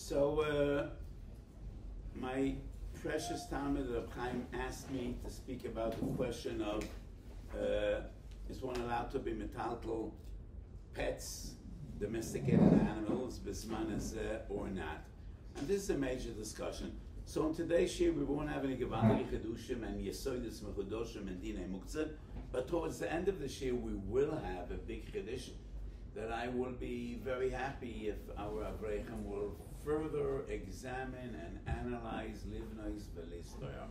So, my precious Talmud Reb Chaim asked me to speak about the question of is one allowed to be metaltal pets, domesticated animals, bisman or not? And this is a major discussion. So in today's shiur, we won't have any gewaltige chedushim and yesoidus mechudoshim and dinei muktzah, but towards the end of the shiur, we will have a big chedush that I will be very happy if our Avreichem will further examine and analyze livnois v'lisloyam.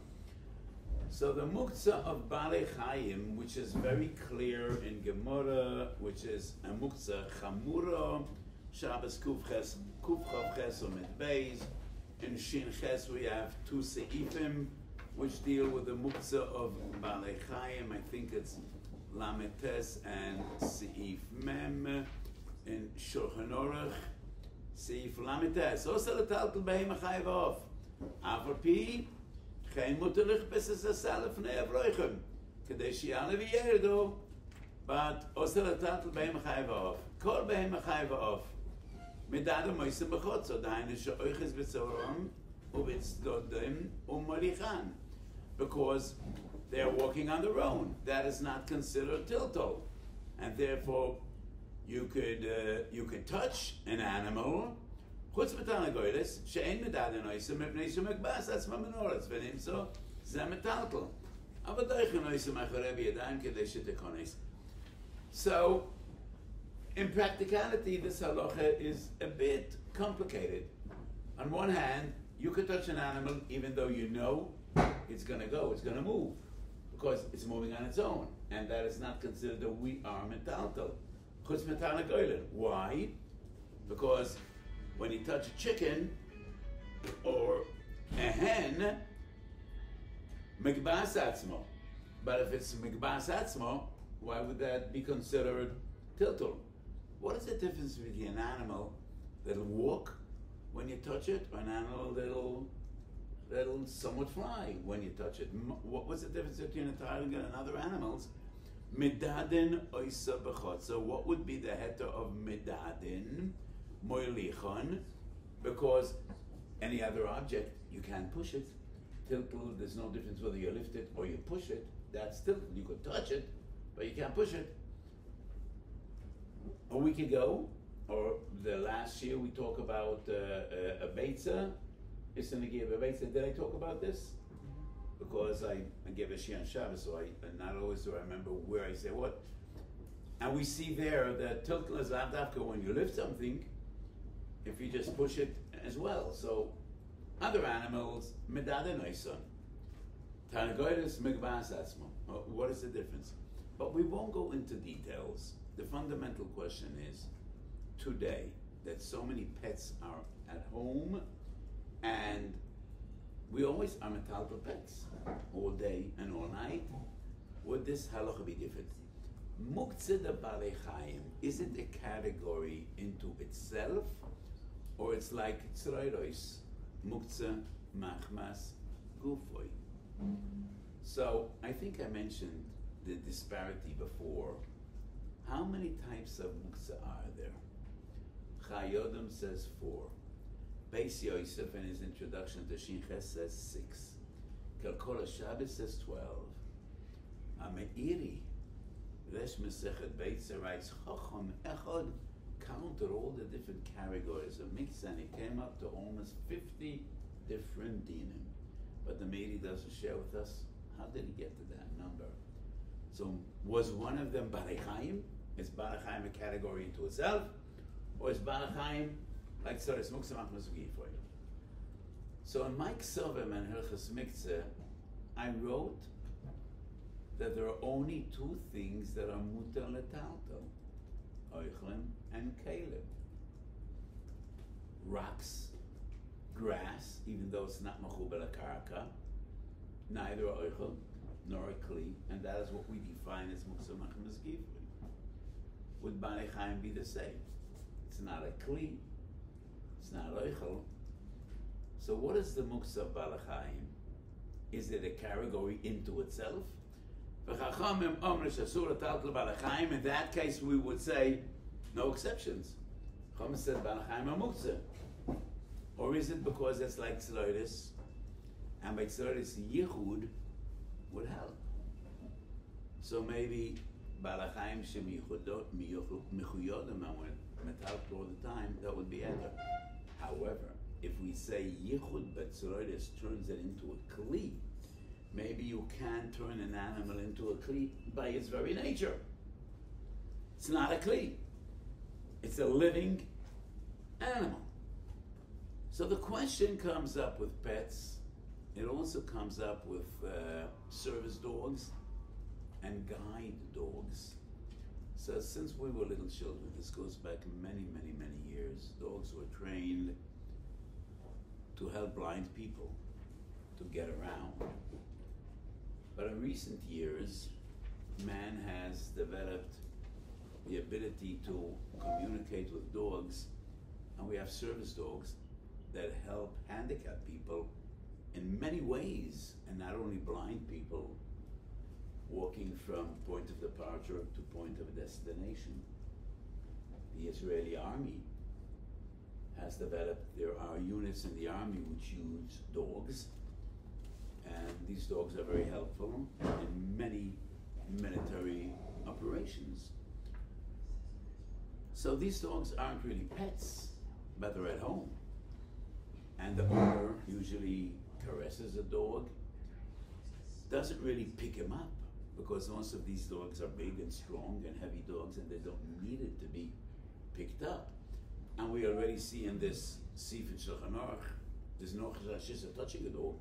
So the muktzah of Balei Chayim, which is very clear in Gemara, which is a muktzah chamura, Shabbos Kuf Chav Ches Omid Beis. In Shin Ches we have two seifim which deal with the muktzah of Balei Chayim. I think it's Lamed Tes and Seif Mem. In Shulchan Aruch, Seif Lamed Tes. Also letaltel behem chayav of. Aval pi, kein mutterlich bis es asal lefnei avroichem. Kedei sheyale v'yerdo. But also letaltel behem chayav of. Kol behem chayav of. Medad moisem b'chotzo. Dainu she'oiches b'tzoram u'b'tzdodem u'molichan. Because they're walking on their own. That is not considered tiltal. And therefore, you could touch an animal. Chutz b'tana goyles she'ein medaden oisem mepnei shemekbas atzma menoretz v'nimso zeh metaltal. Aber doichen oisem acharei b'yadayim kedei shetekones. So, in practicality, this halacha is a bit complicated. On one hand, you could touch an animal even though you know it's going to go, it's going to move, because it's moving on its own, and that is not considered that we are metaltal. Why? Because when you touch a chicken or a hen, mikbas atzmo. But if it's mikbas atzmo, why would that be considered tiltul? What is the difference between an animal that'll walk when you touch it, or an animal that'll somewhat fly when you touch it? What's the difference between a tiger and other animals? Medaden oisa b'chot. So what would be the heter of medaden? Moilichon. Because any other object, you can't push it. Tiltul, there's no difference whether you lift it or you push it. That's tiltul. You could touch it, but you can't push it. A week ago, or the last year, we talk about a beitza. Isn't a give a beitza? Did I talk about this? Because I gave a shiur on Shabbos, so I not always do I remember where I say what. And we see there that tiltul is lavdafka when you lift something, if you just push it as well. So other animals, medaden oison. Tanagoyres migbas atzmo. What is the difference? But we won't go into details. The fundamental question is, today, that so many pets are at home, and we always are metaltal pets, all day and all night. Would this halacha be different? Muktzah de Balei Chayim, is it a category into itself, or it's like tzroiros, muktzah machmas gufoy? So I think I mentioned the disparity before. How many types of muktzah are there? Chayodim says 4. Beis Yosef in his introduction to Shinches says 6. Kelkol Shabbos says 12. Ameiri, Resh Mesechet Beitza writes, Chacham Echad counted all the different categories of muktzah, and he came up to almost 50 different dinim. But the Meiri doesn't share with us how did he get to that number. So was one of them Balei Chayim? Is Balei Chayim a category into itself? Or is Balei Chayim like Tzoros Muktzah Machmas Gifoy? So in my Ksovim and Hilchas Miktzah, I wrote that there are only 2 things that are muter letaltel, oichlin and kalim. Rocks, grass, even though it's not mechuber lekarka, neither oichel nor a kli, and that is what we define as muktzah machmas gifoy. Would Balei Chayim be the same? It's not a kli, it's not oichel. So what is the muktzah of Balei Chayim? Is it a category into itself? In that case, we would say no exceptions. Chacham said Balei Chayim are muktzah. Or Or is it because it's like tzloidis, and by tzloidis yichud would help? So maybe balachayim shemichuyodim metal all the time, that would be better. However, if we say yichud but tzloidis turns it into a kli, maybe you can turn an animal into a kli by its very nature. It's not a kli. It's a living animal. So the question comes up with pets. It also comes up with service dogs and guide dogs. So since we were little children, this goes back many, many, many years, dogs were trained to help blind people to get around. But in recent years, man has developed the ability to communicate with dogs, and we have service dogs that help handicapped people in many ways, and not only blind people walking from point of departure to point of destination. The Israeli army has developed, there are units in the army which use dogs, and these dogs are very helpful in many military operations. So these dogs aren't really pets, but they're at home. And the owner usually caresses a dog, doesn't really pick him up, because most of these dogs are big and strong and heavy dogs, and they don't need it to be picked up. And we already see in this Sifet Shulchan Aruch, there's no chashish of touching a dog,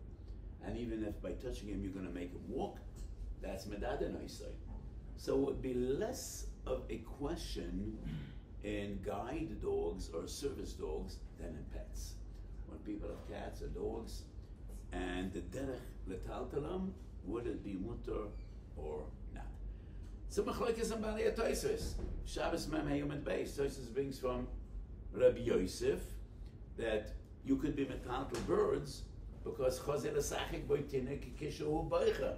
and even if by touching him you're going to make him walk, that's medad noisai. So it would be less of a question in guide dogs or service dogs than in pets. When people have cats or dogs, and the derech letaltalam, would it be mutter or not? So machlokes and Balei Tosfos, Shabbos mem hayom beis. Tosfos brings from Rabbi Yosef that you could be metaltal birds because chazel esachik boitinek kishu boicha.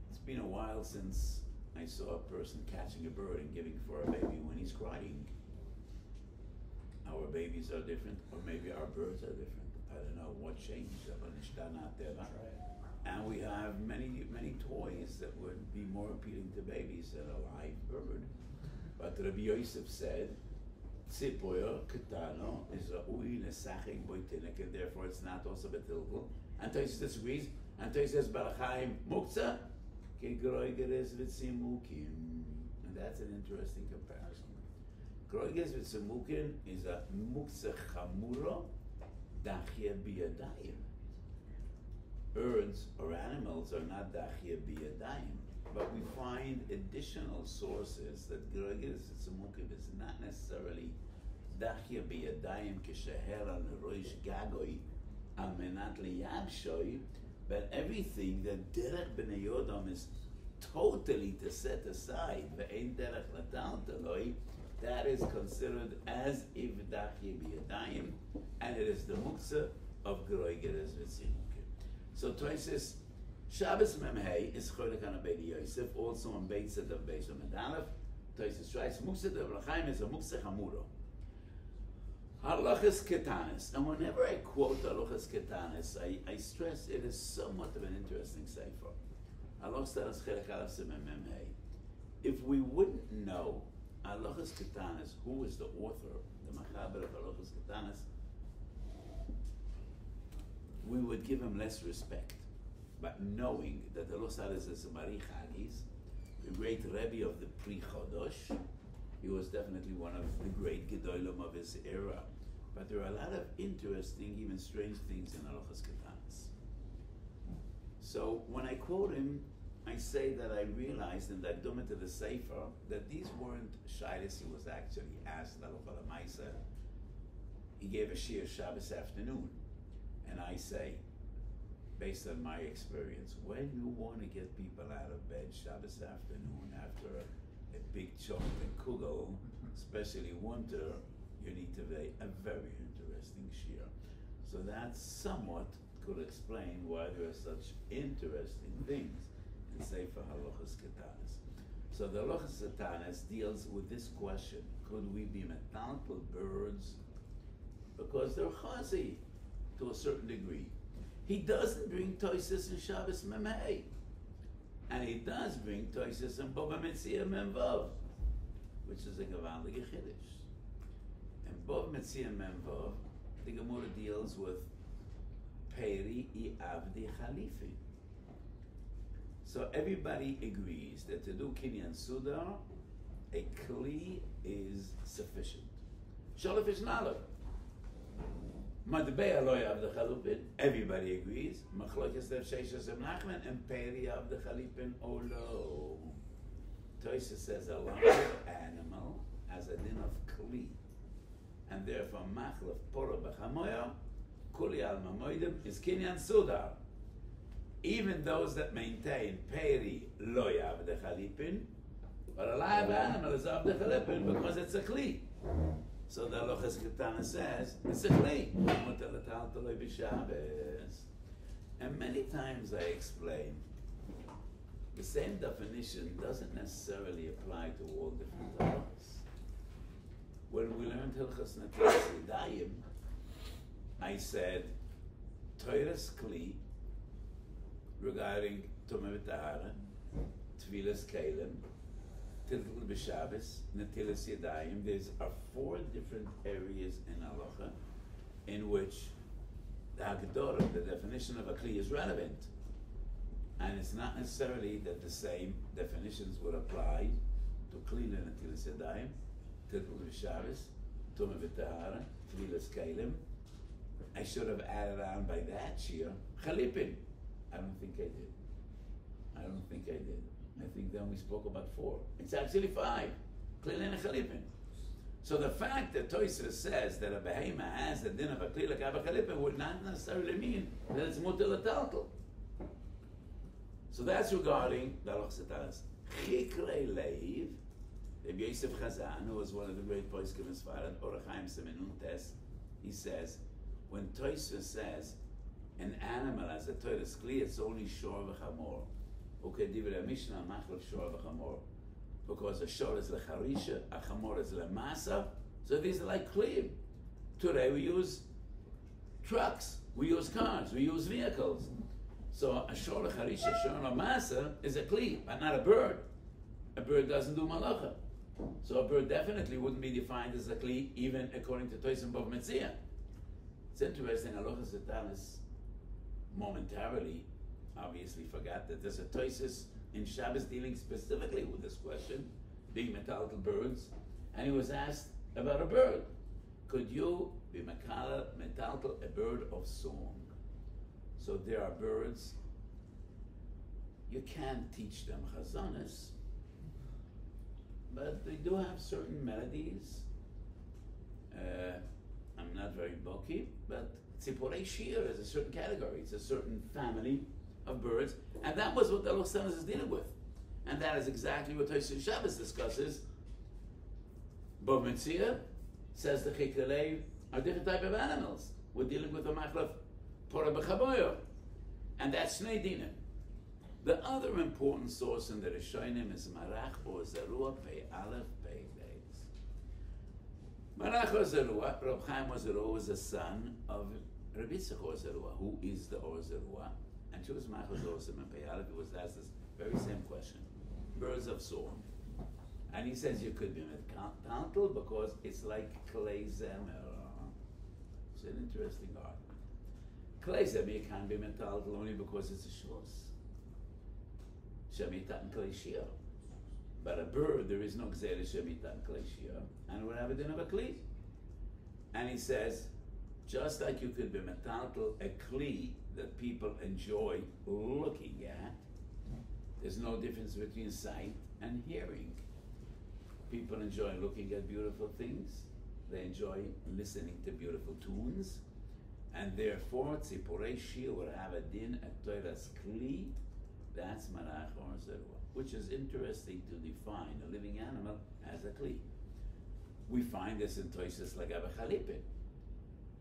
It's been a while since I saw a person catching a bird and giving for a baby when he's crying. Our babies are different, or maybe our birds are different. I don't know what changed. And we have many, many toys that would be more appealing to babies than a live bird. But Rabbi Yosef said, Tzipoyer ketano is ra'ui nesachik boitinek, and therefore it's not also betilgul. And Tosfos disagrees. And Tosfos says, Balachayim muktzah kegroigeres v'tzimukim. And that's an interesting comparison. Groigeres v'tzimukim is a muktzah chamuro dachia biyadayim. Birds or animals are not dachia biyadayim, but we find additional sources that groigeres v'tzimukim is not necessarily dachia biyadayim k'sheher al roish gagoi al menat liyabshoi, but everything that derech b'nei Yodam is totally to set aside, ve'ein derech latal taloi, that is considered as if dachia biyadayim, and it is the muktzah of groigeres v'tzimukim. So Tosfos, Shabbos memhei is cholik on Rabbi Yosef, also on Beit Zed of Beis Medalef. Tosfos writes, muktzah of L'chaim is a muktzah chamuro. Halachas ketanis, and whenever I quote halachas ketanis, I stress it is somewhat of an interesting sefer. Halachas ketanis chelik aleph simem memhei. If we wouldn't know halachas ketanis, who is the author, the machaber of halachas ketanis, we would give him less respect. But knowing that the halachas is a Mari Chagis, the great Rebbe of the Pri Chodosh, he was definitely one of the great Gedolim of his era. But there are a lot of interesting, even strange things in halachas ketanis. So when I quote him, I say that I realized in that Dumah to the Sefer that these weren't shaylos. He was actually asked halacha l'maisa. He gave a shiur Shabbos afternoon, and I say, based on my experience, when you want to get people out of bed Shabbos afternoon after a big chocolate kugel, especially winter, you need to be a very interesting shiur. So that somewhat could explain why there are such interesting things in Sefer Halachas Ketanis. So the Halachas Ketanis deals with this question: could we be metaltal birds? because they're chazi to a certain degree. He doesn't bring toises in Shabbos Memei. And he does bring toises in Bava Metzia Memvav, which is a gewaltige chiddush. And Bava Metzia Memvav, the Gemara deals with Peri I Avdi Chalifin. So everybody agrees that to do Kinyan Sudar, a Kli is sufficient. Sholef is nalav. Madbei Aloy Avdi Chalupin, everybody agrees. Machlokes Lev Sheishas Reb Nachman and Peri Avdi Chalipin Olo. Toysa says a larger animal has a din of Kli. And therefore Machlef Poro B'chamoya, Kuli Al Mamoidim is Kinyan Sudar. Even those that maintain Peri Lo Avdi Chalipin, but a live animal is Avdi Chalipin because it's a Kli. So the Alochas Ketana says, it's a Kli. And many times I explain, the same definition doesn't necessarily apply to all different Alochas. When we learned Hilchas Natilas Yadayim, I said, Toiras Kli, regarding Tumah V'Tahara, Tvilas Kalim, Tiltul B'Shabbos, Natilas Yadayim. There are 4 different areas in Halacha in which the Hagdorah, the definition of a Kli, is relevant. And it's not necessarily that the same definitions would apply to Kli and Natilas Yadayim, Tiltul B'Shabbos, Tumah V'Tahara, Tvilas Kalim. I should have added on by that Shiur, Chalipin. I don't think I did. I think then we spoke about 4. It's actually 5. Klil and Chalipin. So the fact that Toysa says that a behema has the din of a klil like a Chalipin would not necessarily mean that it's mutal ataltal. So that's regarding the Alochas Taras. Chikrei Leiv, Rabbi Yosef Chazan, who was one of the great poskim in Sfarad, Orach Chaim Semenuntes, he says, when Toysa says an animal as a Toyres Kli, it's only Shor v'Chamor. Okay, Divrei Mishnah Machlef Shor v'Chamor, because a Shor is lecharisha, a Chamor is lemasa. So these are like Kli. Today we use trucks, we use cars, we use vehicles. So a Shor lecharisha, Shor lemasa is a Kli, but not a bird. A bird doesn't do malacha. So a bird definitely wouldn't be defined as a Kli, even according to Toysim Bov Metzia. It's interesting, Alochas Talis momentarily, obviously forgot that there's a Toysis in Shabbos dealing specifically with this question, being metaltal birds, and he was asked about a bird. Could you be metaltal, a bird of song? So there are birds, you can't teach them chazanas, but they do have certain melodies. I'm not very bulky, but Tzipurei Shiur is a certain category. It's a certain family of birds, and that was what the Alochas is dealing with. And that is exactly what Tosfos Shabbos discusses. Bov Metzia says the Chikrei are different type of animals. We're dealing with the Machlef Pora B'Chaboyo, and that's Shnei Dinim. The other important source in the Rishonim is Marach or Zerua Pei Aleph Pei Beis. Marach or Zerua, Reb Chaim or Zerua was a son of Rabbi Yitzchak or Zerua, who is the Or Zerua, and she was Machos Osim and Pei Aleph. He was asked this very same question. Birds of song. And he says you could be metaltal because it's like Klei Zemer. It's an interesting argument. Klei Zemer you can't be metaltal only because it's a shos. Shemitat and Klei Shiur. But a bird, there is no Gzera Shemitat and Klei Shiur, and would have a din of a Kli. And he says, just like you could be metaltal, a Kli that people enjoy looking at, there's no difference between sight and hearing. People enjoy looking at beautiful things. They enjoy listening to beautiful tunes. And therefore, Tzipurei Shiur would have a din at Toiras Kli. That's Marach or Zerua, which is interesting to define a living animal as a Kli. We find this in Toises like Abba Chalipin.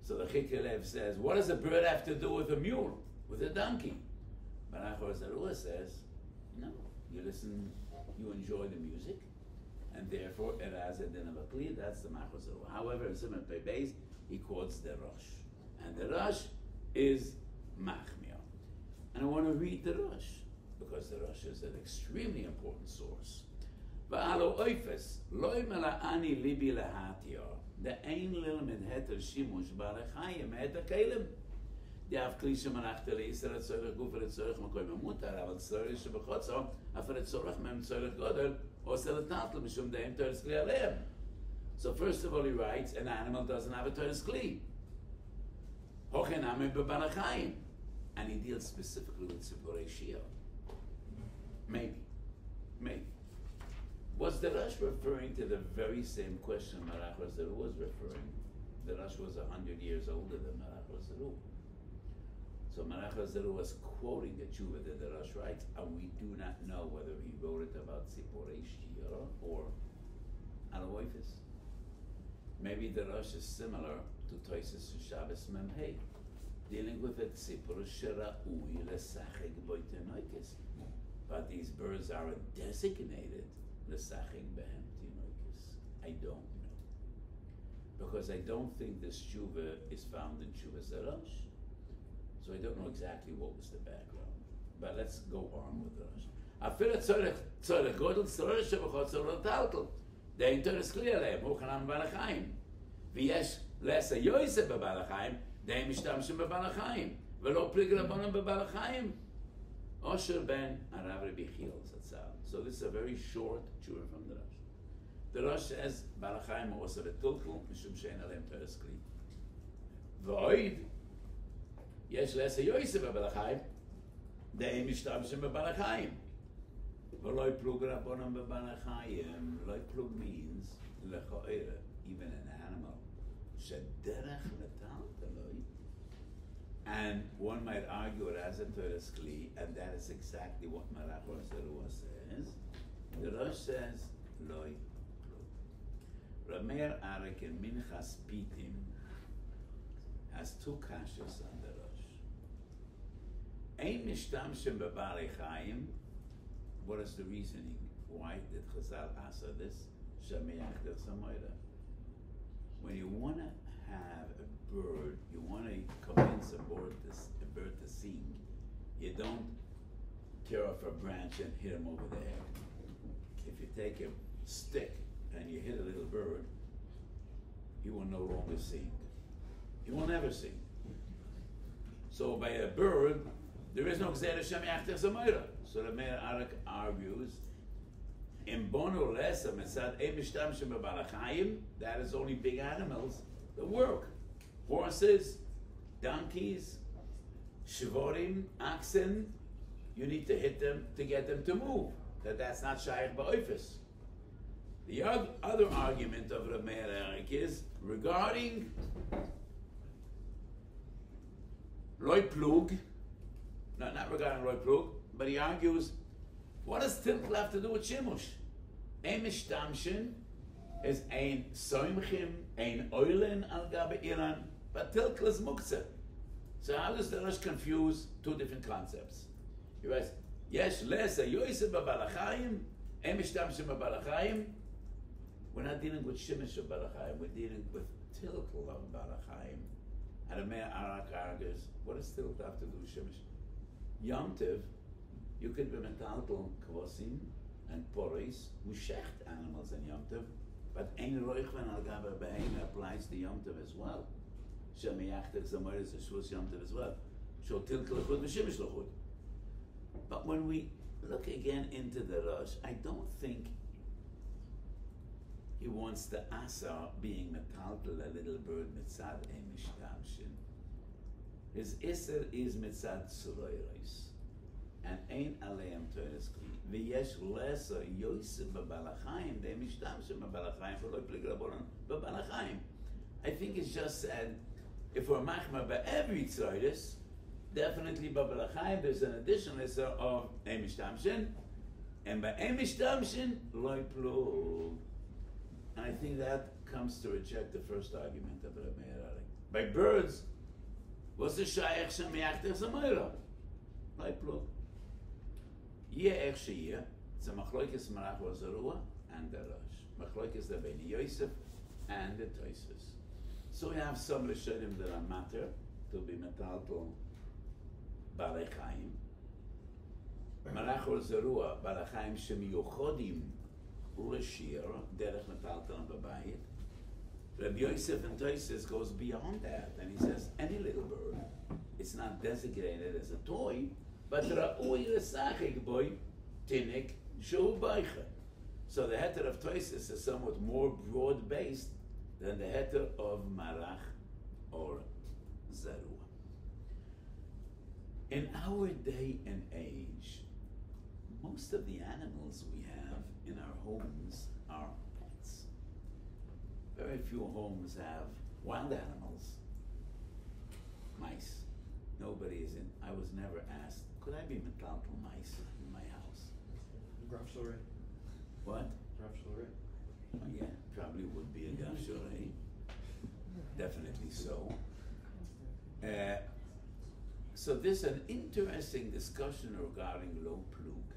So the Chikrei says, what does a bird have to do with a mule, with a donkey? Marach or Zerua says, no, you listen, you enjoy the music, and therefore it has a din of a Kli. That's the Marach or Zerua. However, in Simon Pei Beis, he quotes the Rosh. And the Rosh is Machmir. And I want to read the Rosh, because the Rosh is an extremely important source. V'alo oifes, loy mela'ani libi lahatio, de'ein lilmid heter shimush barechayim heter kelim. דאף כלי שמלאכת לישראל לצורך גוף ולצורך מקום המותר, אבל צורך שבחוצו, אף לצורך מהם צורך גודל, עושה לטלטל משום דהם תורס כלי עליהם. So first of all he writes, an animal doesn't have a תורס כלי. הוכן עמי בבעל החיים. And he deals specifically with ציפורי שיעור. Maybe. Was the Rosh referring to the very same question Marach Razaru was referring? The Rosh was 100 years older than Marach Razaru. So Marach Razaru was quoting the tshuva that the Rosh writes, and we do not know whether he wrote it about Tzipurei Shiur or Aloifis. Maybe the Rosh is similar to Toises Shabbos Memhei, dealing with a Tzipur Shera'ui Lesachig Boitenoikis. But these birds are designated Lesachig Behem Tinoikis. I don't know. Because I don't think this tshuva is found in Tshuvas Rosh. So I don't know exactly what was the background. But let's go on with the Rosh. Afil tzorech godel tzorech shebachot tzorech taltel. Dein tores kli aleim, hochanam b'balachayim. V'yesh lesa yoyse b'balachayim, dein mishtamshim b'balachayim. V'lo plig rabbanim b'balachayim. Osher ben Harav Rabbi Chiel zatzal. So this is a very short tshuva from the Rosh. The Rosh says, Balachayim also v'tulkel, mishum shein aleim tores kli. V'oid, יש לעשה יויסף בבלחיים, די משתמשים בבלחיים. ולא יפלוג רבונם בבלחיים. לא יפלוג means, לכאורה, even an animal, שדרך לטלטלוי. And one might argue it as a Torah's kli, and that is exactly what Marach Razaru says. The Rosh says, לא יפלוג. Rameir Arik in Minchas Pitim has two kashas on the Rosh. Ein mishtamshim b'balei chayim. What is the reasoning? Why did Chazal answer this? Shameach del Samoyra. When you want to have a bird, you want to convince a bird to sing, you don't tear off a branch and hit him over the head. If you take a stick and you hit a little bird, he will no longer sing. He will never sing. So by a bird, there is no Gzera Shameach del Samoyra. So the Meir Arak argues, in Bono Lesa Mesad Ein Mishtamshim b'Balachayim, that is only big animals that work. Horses, donkeys, shivorim, oxen, you need to hit them to get them to move. That's not Shaykh Ba'oifis. The other argument of the Meir Arak is regarding Loi Plug, not regarding Loi Plug, but he argues, what does tilkel have to do with Shimush? Ein mishtamshin is ein soimchim, ein oilen al gabe ilan, but tilkel is muktzeh. So how does the Rosh confuse two different concepts? He writes, yesh lesa yoyse b'balachayim, ein mishtamshin b'balachayim. We're not dealing with Shimush of balachayim, we're dealing with tilkel of balachayim. And the Meir Arak argues, what does tilkel have to do with Shimush? Yom Tov, you could be metaltal kvosim and poris, who shecht animals in Yom Tov, but ein roichven al gabe beheim applies to Yom Tov as well. Shemiachtek Samoyra is a shvus Yom Tov as well. Shol tilkel lechud v'shimish lechud. But when we look again into the Rosh, I don't think he wants the asa being metaltal a little bird mitzad ein mishtamshin. His iser is mitzad suroiros. And ein aleim toiles kli. V'yesh lesa yosef b'balachayim, they mishtamshim b'balachayim, v'lo plig rabbanon b'balachayim. I think it's just said, if we're machma b'every tzroides, definitely b'balachayim, there's an additional iser of ein mishtamshin, and by ein mishtamshin, lo plug. And I think that comes to reject the first argument of Rabbi Meir Arak. By birds, what's the shayach shemeach der Samoyra? Lo plug. Yeh ech sheyeh, it's a machloikes Marach Razaru and the Rosh. Machloikes the Beni Yosef and the Toisus. So we have some Rishonim that are matter to be metaltal Balei Chaim. Malach or Zerua, Balei Chaim shemiyuchodim l'shir, derech metaltal b'bayit. Rabbi Yosef and Tosfos goes beyond that, and he says any little bird, it's not designated as a toy, but ra'ui l'sachik boy tinik shu baicha. So the heter of Tosfos is somewhat more broad-based than the heter of Malach or Zerua. In our day and age, most of the animals we have in our homes are pets. Very few homes have wild animals. Mice. Nobody is in. I was never asked, could I be metaltal mice in my house? Grafshore. What? Grafshore. Oh, yeah, probably would be a grafshore. Definitely so. So there's an interesting discussion regarding lo plug.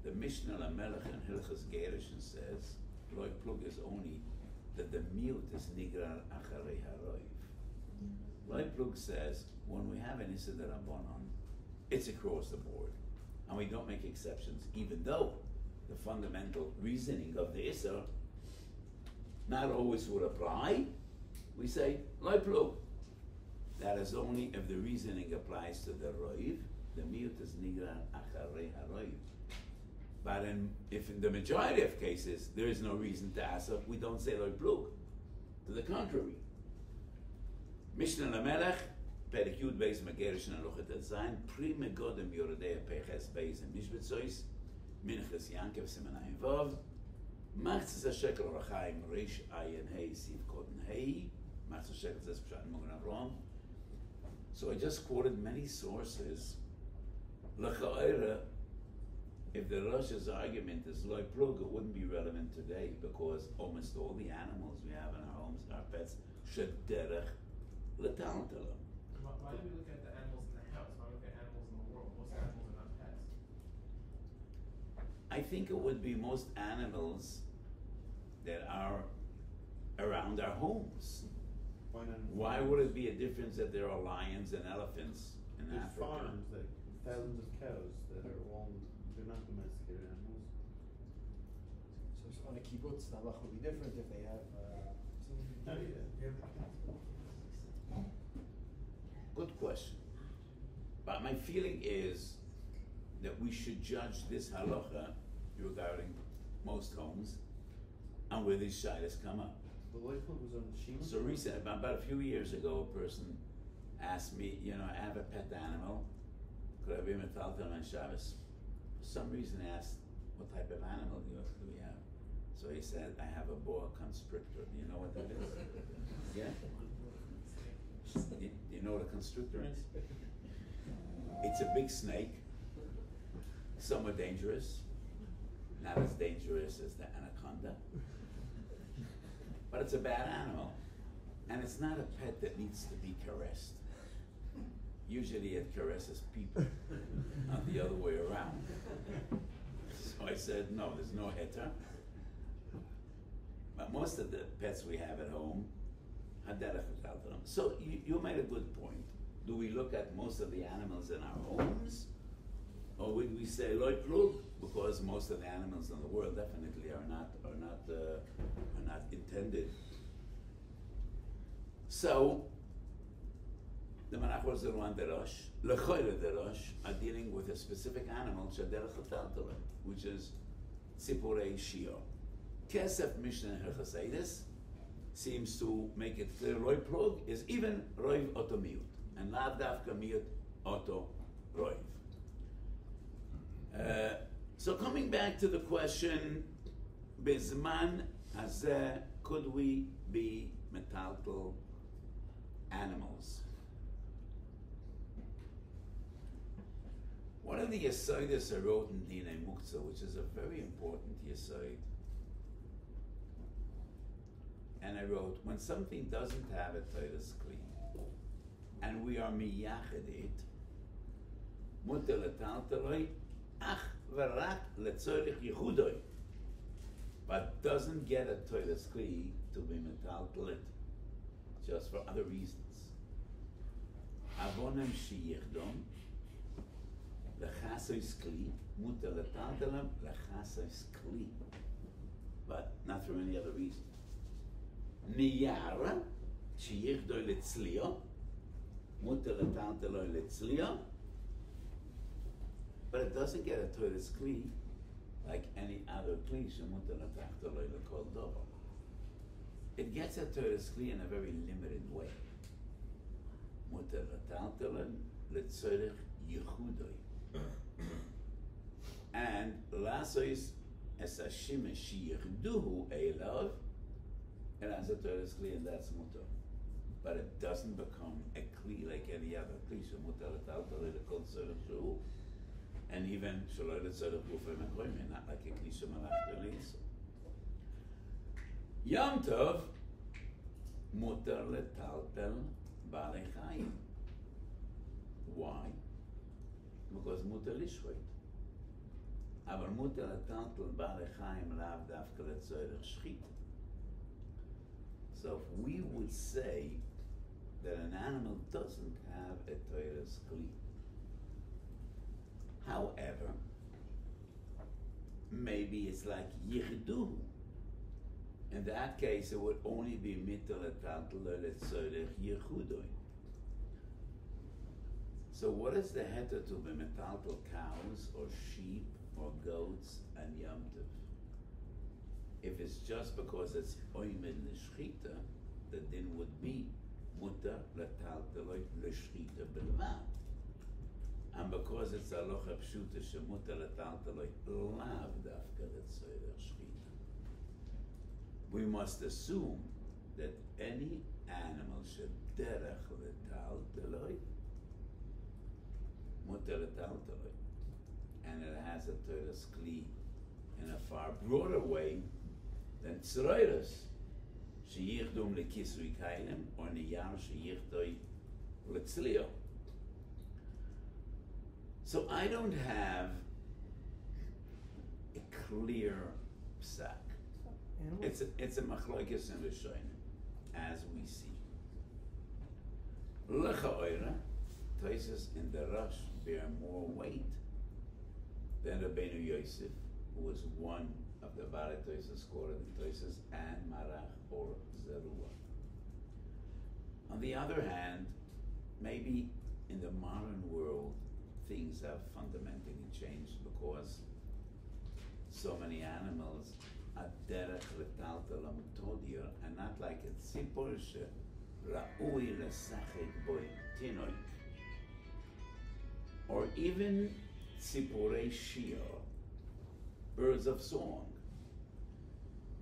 The Mishnah Lamelech in Hilchas Gerushin says lo plug is only that the mute is nigrar acharei haroiv. Lo plug says when we have an Issa D'Rabbanan, it's across the board, and we don't make exceptions, even though the fundamental reasoning of the Issa not always would apply. We say lo plug. That is only if the reasoning applies to the roiv. The mute is nigrar acharei haroiv. But if in the majority of cases there is no reason to ask, we don't say lo plug. To the contrary. Mishnah Lamelech, Perek Yud Beis Megerish Nalochet Zayin, Pri Megodem Yoredei Peches Beis and Mishbetzois, Minchas Yankev Simanayim Vav, Machzis HaShekel Rachaim Reish Ayin Hei Siv Koden Hei, Machzis HaShekel Zes Pshat Mogen Avrom. So I just quoted many sources. L'cha'era, if the Rosh's argument is lo plug, it wouldn't be relevant today because almost all the animals we have in our homes, our pets, should derech l'taltala. Why do we look at the animals in the house? Why look at animals in the world? Most animals are not pets. I think it would be most animals that are around our homes. Why would it be a difference that there are lions and elephants in There's Africa? farms, like thousands of cows that are all, they're not domesticated animals. So on a kibbutz, the halach would be different if they have. Good question. But my feeling is that we should judge this halacha regarding most homes and where these shaylas come up. The life was on the Shima. So recent, about a few years ago, a person asked me, I have a pet animal. Could I be metaltal on Shabbos? For some reason, I asked, what type of animal do we have? So he said, I have a boa constrictor. Do you know what that is? Yeah? Do you know what a constrictor is? It's a big snake, somewhat dangerous, not as dangerous as the anaconda. But it's a bad animal, and it's not a pet that needs to be caressed. Usually it caresses people, not the other way around. So I said, no, there's no heter. But most of the pets we have at home, so you made a good point. Do we look at most of the animals in our homes? Or would we say lo plug? Because most of the animals in the world definitely are not intended. So the Menachos Zeruan Derosh, Lechoyle Derosh, are dealing with a specific animal, which is Tzipurei Shiur. Kesef Mishnah Hilchos Eidis seems to make it clear Roy Plug is even Roiv Otomiut, and Lav Davka Miut Oto Roiv. So coming back to the question, Bezman Hazeh, could we be metaltal animals? One of the Yesoides I wrote in Dinei Muktzah, which is a very important Yesoid, and I wrote, when something doesn't have a Toiles Kli, and we are miyached it, muter letalteloi, ach v'rak letzorich yichudoi, but doesn't get a Toiles Kli to be metaltelit. just for other reasons. Avonim sheyichdom lechasos kli mutar letaltalam lechasos kli, but not for any other reason. Niyara sheyichdoi letzlio mutar letaltalo letzlio, but it doesn't get a toilet kli like any other kli shemutar letaltalo lekol dover. It gets a toilet kli in a very limited way. Mutar letaltalo letzorech yichudoi. And lasois es hashimesh sheyirduhu elav, it has a toilet kli and that's mutar. But it doesn't become a kli like any other kli. Shemutar letaltalo lekol tzorech shu, and even shaloi letzorech gufay mekoyim, not like a kli shemalach delis. Yom Tov, mutar letaltel balei chayim. Why? Because mutar lishchot. Aber mutar letaltel balei chayim lav dafka letzorech shchita. So if we would say that an animal doesn't have a toiles kli, however, maybe it's like yichduhu. In that case, it would only be mitar letaltel letzorech yichudoi. So what is the heter to be metaltal cows or sheep or goats and Yom Tov? If it's just because it's oimed l'shchita, the din would be mutar letaltel l'shchita bilvad. And because it's alocha pshuta shemutar letaltel lav dafka letzorech shchita, we must assume that any animal shederech letaltel mutar letaltel, and it has a toiles kli in a far broader way than tzroiros sheyichdum lekisui kailim or niyar sheyichdoi letzlio. So I don't have a clear psak. It's a machlokes in Rishonim, as we see. Lechaoira, Tosfos in the Rush bear more weight than Rabbeinu Yosef, who was one of the Baalei Tosfos quoted in Tosfos, and Marach or Zerua. On the other hand, maybe in the modern world, things have fundamentally changed because so many animals are derech letaltel amtodir, and not like a tzipor ra'ui lesachek boi tinoik, or even tzipurei shiur, birds of song.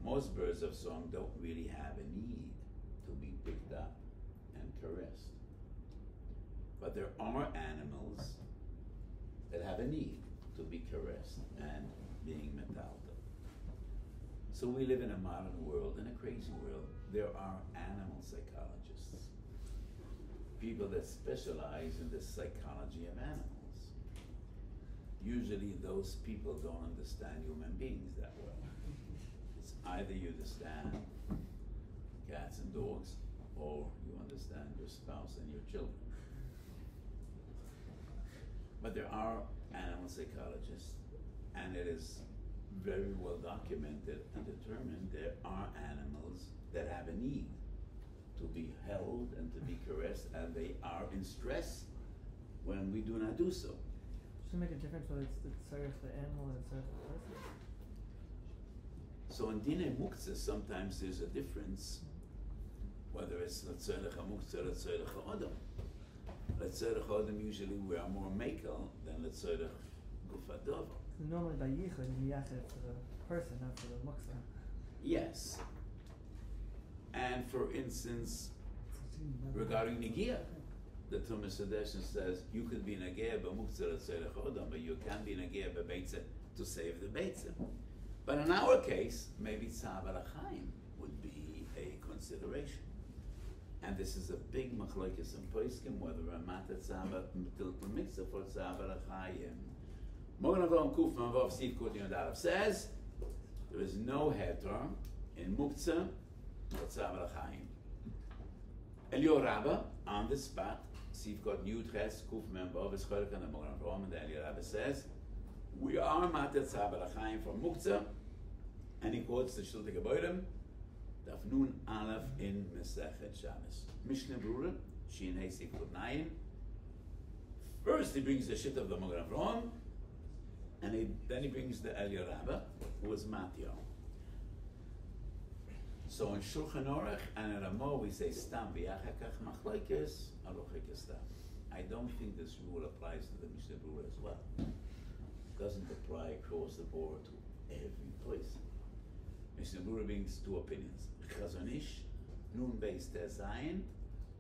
Most birds of song don't really have a need to be picked up and caressed. But there are animals that have a need to be caressed and being metaltal. So we live in a modern world, in a crazy world. There are animal psychologists, people that specialize in the psychology of animals. Usually those people don't understand human beings that well. It's either you understand cats and dogs, or you understand your spouse and your children. But there are animal psychologists, and it is very well documented and determined there are animals that have a need to be held and to be caressed, and they are in stress when we do not do so. Does it make a difference whether it's the tzarech the animal or the tzarech the person? So in Dinei Muktzah, sometimes there's a difference whether it's L'tzorech HaMuktzah or L'tzorech HaOdam. L'tzorech HaOdam usually we are more mekel than L'tzorech Guf HaDover. Normally by yichud you yachid for the person, not for the muktzah. Yes. And for instance, regarding Negiah, the Tumas Hadeshin says you could be Negiah b'muktzah L'tzorech HaOdam, but you can't be Negiah b'beitzah to save the beitzah. But in our case, maybe Tzav Alachayim would be a consideration. And this is a big machlokes in Poskim, whether a matat Tzav Mitzvah for Tzav Alachayim. Mogen Avon Kuf Mavav Steve Kutiyon Darav says there is no heter in Muktzah for Tzav Alachayim. Elio Rabba, on the spot, see you've got Yud Ches, Kuf Membo, V'Scholik and the Moran Rom, and Elio Rabba says, we are Matet Tzab Al-Chaim from Muktzah, and he quotes the Shlita Geborim, Daf Nun Aleph in Mesechet Shabbos. Mishnah Brura, Shin Hey Sikut Nayin. First he brings the shit of the Moran Rom, and then he brings the Elio Rabba, who was Matio. So in Shulchan Aruch and in Ramo we say Stam v'yachakach machlokes alochik stam. I don't think this rule applies to the Mishnah Brura as well. It doesn't apply across the board to every place. Mishnah Brura brings two opinions. Chazon Ish, Nun Beis Tezayin,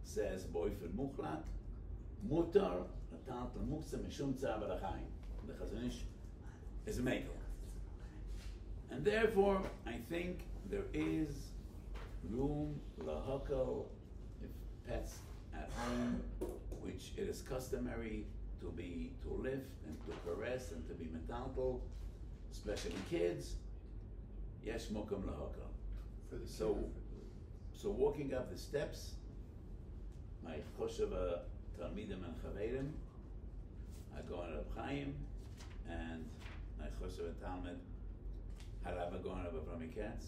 says Boifel Muchlat, Mutar, Natal Muktzah Mishum Tzav Alachayim. The Chazon Ish is a maker. And therefore, I think there is room lahakal if pets at home, which it is customary to lift and to caress and to be metaltal, especially kids. Yesh mokum lahakal. So walking up the steps, my chosheva talmidim and chaverim, I go on Reb Chaim, and my chosheva talmid Harav Agon Rabbi Avrami Katz.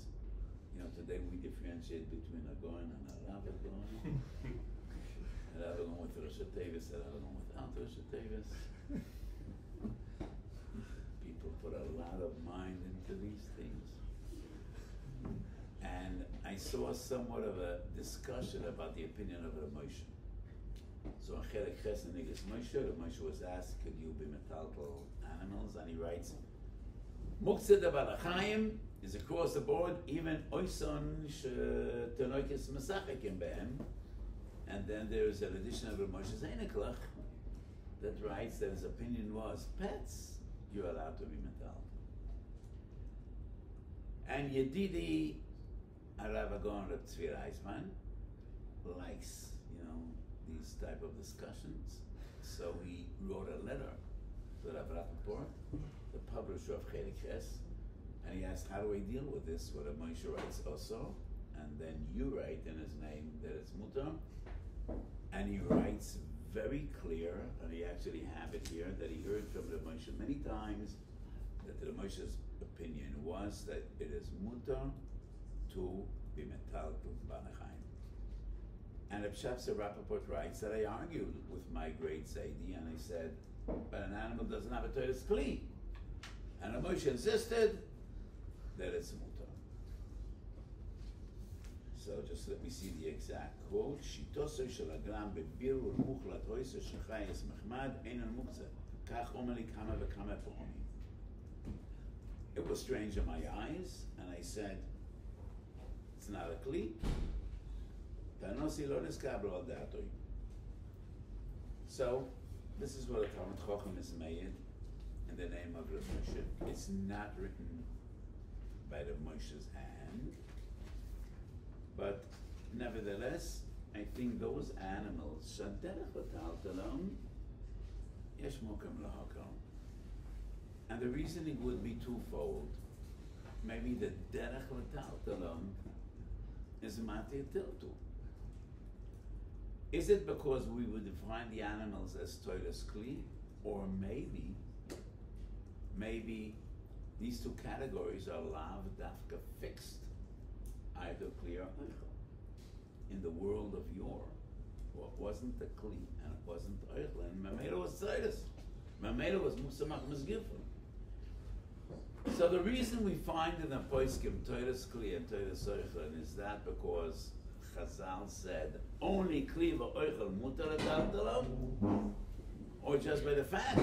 You know, today we differentiate between Agon and Harav Agon. Harav Agon with Rosh Tevis, Harav Agon without Rosh Tevis. People put a lot of mind into these things. And I saw somewhat of a discussion about the opinion of Rav Moshe. So in Chelek Ches and Nigas Moshe, Rav Moshe was asked, could you be metaltal animals? And he writes, Muktzah Davar Chaim is across the board, even Oison Tenoikis Masachikim Behem. And then there is an addition of Rav Moshe Zainaklach that writes that his opinion was pets, you're allowed to be metal. And Yedidi Harav Agon Reb Tzvi Reisman likes, these type of discussions. So he wrote a letter to Rav Rappaport, the publisher of Chelek Ches, and he asked, how do I deal with this? What Rav Moshe writes also, and then you write in his name that it's mutar, and he writes very clear, and he actually have it here, that he heard from Rav Moshe many times, that Rav Moshe's opinion was that it is mutar to be metal to Banachayim. And Reb Shavsa Rappaport writes that I argued with my great Zaidi, and I said, but an animal doesn't have a Torah's Kli. And Rav Moshe insisted that it's mutar. So just let me see the exact quote. Shitoso shel agram bebirur muchlat hoiser shechayes mechmad einan muktzah. Kach omeli kama v'kama pa'omim. It was strange in my eyes, and I said, it's not a Kli. Tanosi lo niskabel al datoi. So, this is what a Talmud Chacham is made in the name of Rav Moshe. It's not written by Rav Moshe's hand, but nevertheless, I think those animals, shaderech v'taltalon, yesh mokem lahakal. And the reasoning would be twofold. Maybe the derech v'taltalon is matir tiltu. Is it because we would define the animals as toiles kli, or maybe these two categories are lav dafka fixed, either kli or oichel. In the world of yore, what wasn't the kli and it wasn't oichel, and mamela was toiles. Mamela was musamach mizgifun. So the reason we find in the poiskim toiles kli and toiles oichel is that because Chazal said only kli v'oichel mutar ataltalam, or just by the fact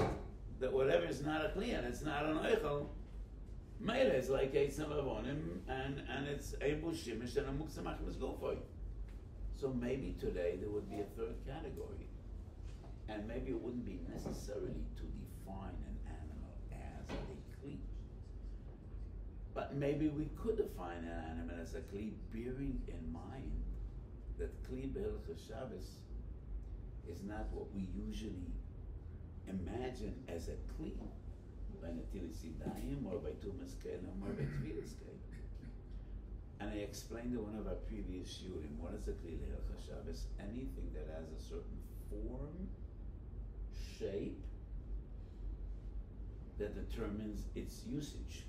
that whatever is not a kli and it's not an oichel, meila is like eitzim avonim and it's ebu shimish and a muksamach mizgufay. So maybe today there would be a third category, and maybe it wouldn't be necessarily to define an animal as a kli, but maybe we could define an animal as a kli, bearing in mind that Kli B'Hilchos Shabbos is not what we usually imagine as a Kli, by Netilas Yadayim or by Tumas Kelim or by Tfilas Kelim. And I explained in one of our previous shiurim, what is a kli leilchas Shabbos? Anything that has a certain form, shape, that determines its usage.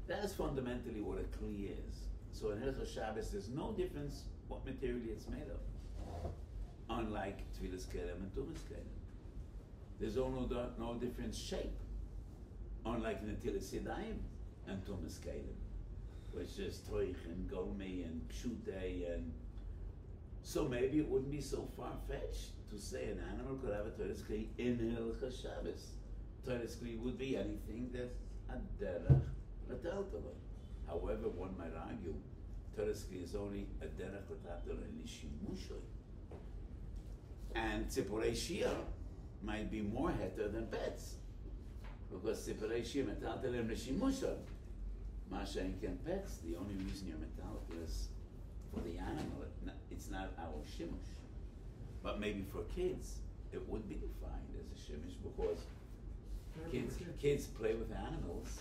That is fundamentally what a kli is. So in Hilchas Shabbos, there's no difference what material it's made of. Unlike Tfilas Kelem and Tumas Kelem. There's no different shape. Unlike Netilas Yadayim and Tumas Kelem, which is Toich and Gomi and Pshutei and... So maybe it wouldn't be so far-fetched to say an animal could have a Toiles Kli in Hilchas Shabbos. Toiles Kli would be anything that's a derech l'teltele. However, one might argue, Toiles Kli is only a derech l'teltele l'shimushay. And Tzipurei Shiur might be more heter than pets. Because Tzipurei Shiur metaltelem l'shimushay. Masha and pets, the only reason you're metaltel is for the animal. It's not our shimush. But maybe for kids, it would be defined as a shimush because kids play with animals,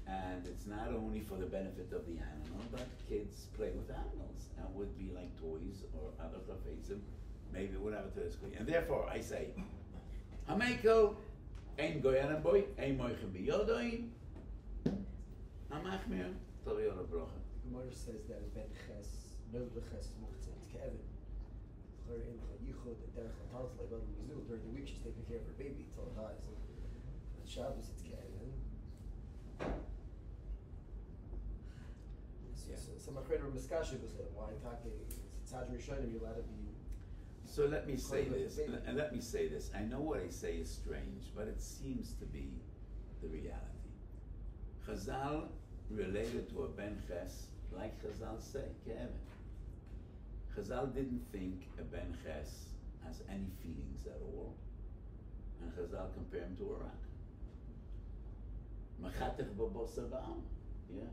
and it's not only for the benefit of the animal, but kids play with animals, and would be like toys or other chafetzim. Maybe it would have a toys. And therefore, I say, Hamekel ein goyen boy ein moichem biyodoin. Hamachmir toviyol brocha. The Gemara says that a ben ches, no leches muktzeh, it's ke'evin. Her in the yichud, the derech l'talz le'bel mizu. During the week, she's taking care of her baby until it dies. On Shabbos, it's ke'evin. So my friend Miskasha was like, why it's Tzad Rishonim, you're allowed to be... So let me say this, and let me say this. I know what I say is strange, but it seems to be the reality. Chazal related to a ben ches, like Chazal say, ke'evin. Chazal didn't think a ben ches has any feelings at all, and Chazal compared him to a rock. Machatech b'boser ba'am, yeah.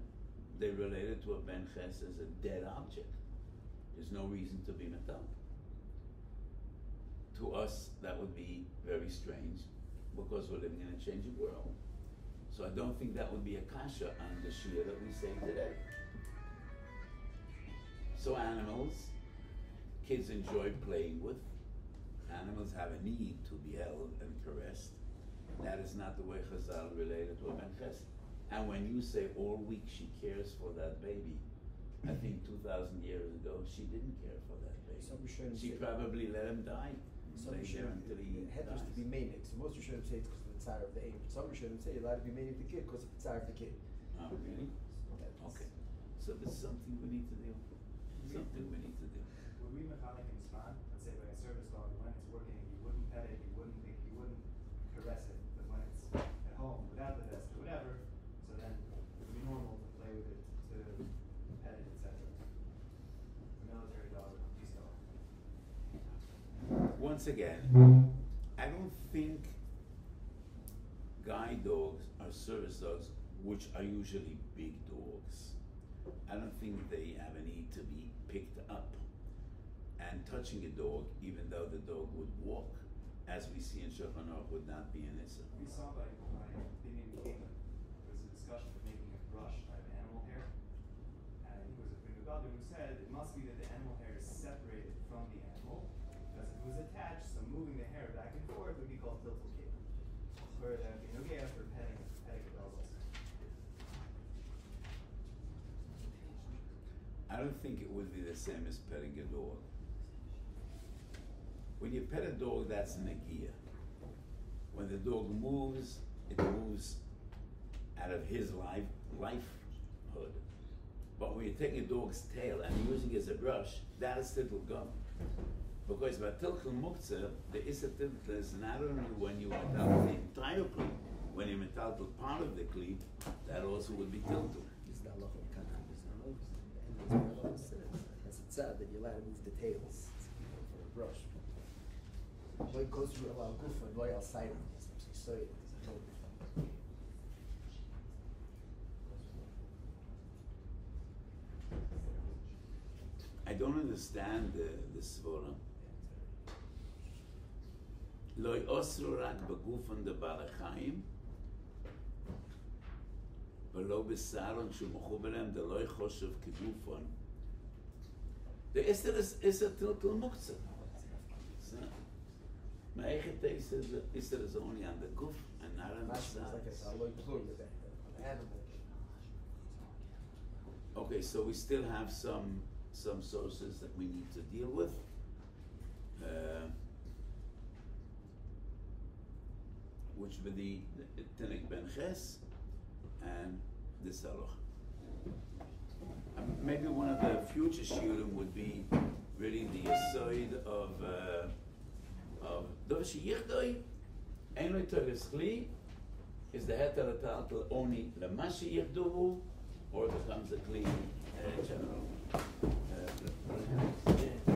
They related to a ben ches as a dead object. There's no reason to be metal. To us, that would be very strange, because we're living in a changing world. So I don't think that would be a kasha on the shiur that we say today. So animals, kids enjoy playing with. Animals have a need to be held and caressed. That is not the way Chazal related to a ben ches. And when you say all week she cares for that baby, I think 2,000 years ago she didn't care for that baby. She probably let him die. Some Rishonim, the head was to be manic. So most Rishonim say it's because of the tzar of the age. Some Rishonim say you're allowed to be manic the kid because of the tzar of the kid. Oh, really? Okay. So there's something we need to do. Something we need to do. Would we mechanic in Span, let's say by a service dog, when it's working, you wouldn't pet it, you wouldn't caress it, but when it's at home without the vest or whatever, so then it would be normal to play with it, to pet it, etc. The military dog, police dog. Once again, I don't think guide dogs are service dogs, which are usually big dogs. I don't think they have a need to be picked up. And touching a dog, even though the dog would walk, as we see in Shulchan Aruch, would not be an issue. We saw by opinion came, there was a discussion of making a brush out of animal hair. And I think it was a Prima Gadol who said it must be that the animal hair is separated from the animal, because if it was attached, so moving the hair back and forth would be called tiltul cape. Where that would be okay after petting a dog also. I don't think it would be the same as petting a dog. When you pet a dog, that's negia. When the dog moves, it moves out of his lifehood. But when you're taking a dog's tail and using it as a brush, that is tiltul gum. Because by tiltul muktzeh, the issa tiltul is not only when you metaltal the entire kli, when you metaltal part of the kli, that also would be tiltul. That's a tzad that you're allowed to move the tails for a brush. But it goes through a lot of gufa and loyal side of this. So it's totally fine. I don't understand the svara. Lo osru rak begufan de balachayim, ולא בסלון שהוא מחובר להם, זה לא יחושב כגופון. Der ist er total muktzah. Ma'echet is er only on the guf and not on the Mashma is like sides. a loy plur with an animal. Okay, so we still have some sources that we need to deal with. Which would be the Tenek Ben Ches and the Saluch. Maybe one of the future shiurim would be really the aside of v'shi'uri. Ein lo toles kli is the heter ataltel only l'mashi'uri or becomes a kli general.